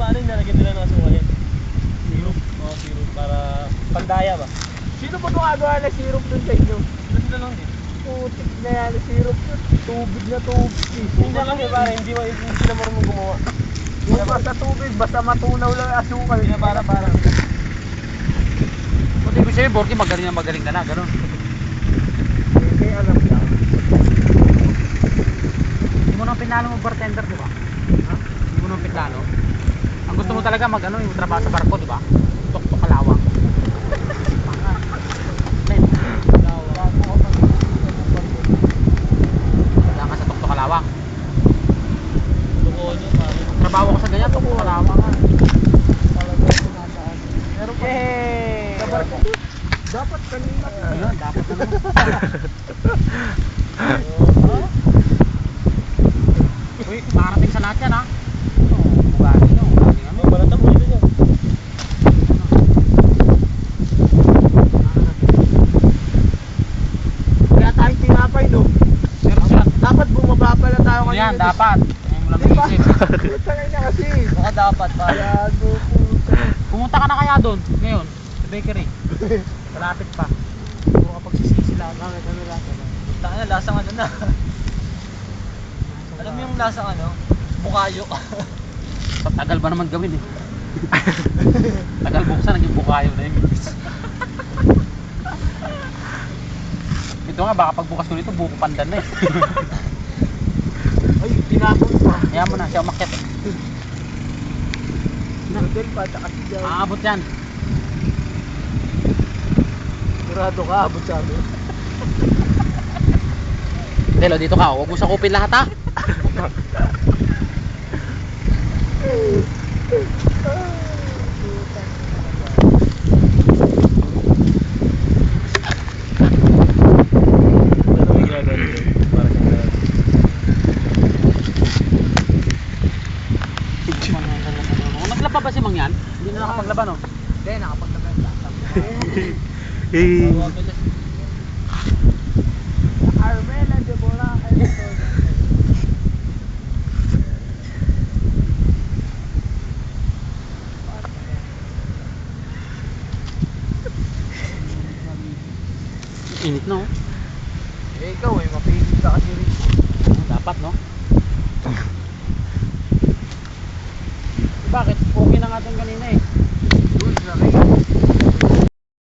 paano yung nalagyan nila ng asukal yan? Syrup? Oo, syrup. Para pandaya ba? Sino ba gumagawa na syrup dun sa inyo? Sila lang din. Putik na yan, syrup yun. Tubig na tubig. Hindi kasi pare, hindi sila marunong gumawa. Yung basta tubig, basta matunaw lang yung asukal. Hindi na para. Kung ibig sabihin, Borky, magaling ka na, gano'n. Hindi alam lang. Hindi mo nang pinlano mo bartender, di ba? Ha? Hindi mo nang pinlano. Ang gusto mo talaga mag-ano, yung trabaho sa barko, di ba? Tok-tok kalawang. Wala ka sa tok-tok kalawang. Totoo niya, pare. Trabaho ko sa ganyan, tok-tok kalawang. Meron pa. Sa barko. Dapat kanina. Ayun, dapat na naman. Uy, makarating sa lahat yan, ha? Bugatti nyo, ano? Balatan mo dito yan. Kaya tayo tinapay, no? Meron sila. Dapat bumaba pala tayo kanina. Yan, dapat. Ngayon mo lang Di ba? naisip. Putangay na kasi. Baka dapat pare. Gago, puta. Pumunta ka na kaya doon, ngayon, sa bakery. Malapit pa. Puro kapag sisisi lang. Bakit ano lang? Taka na, lasang ano na. Alam mo yung lasang ano? Bukayo. Tagal ba naman gawin eh. Tagal buksan, naging bukayo na yung guys. Ito nga, baka pagbukas ko nito, buko pandan na eh. Ay, tinapon pa. Kaya mo na, siya umakyat eh. Hotel pa, tsaka si Jai. Aabot yan. Sigurado ka, abot sa amin. Delo, dito ka, huwag mo sakupin lahat ha. Naglaba ba si Mang yan? Hindi na nakapaglaban oh. Hindi, nakapaglaban lang. Armela de Boracay. Init no? Eh, ikaw eh, mapigil ka kasi rin. Dapat no? Bakit? Okay na nga doon kanina eh.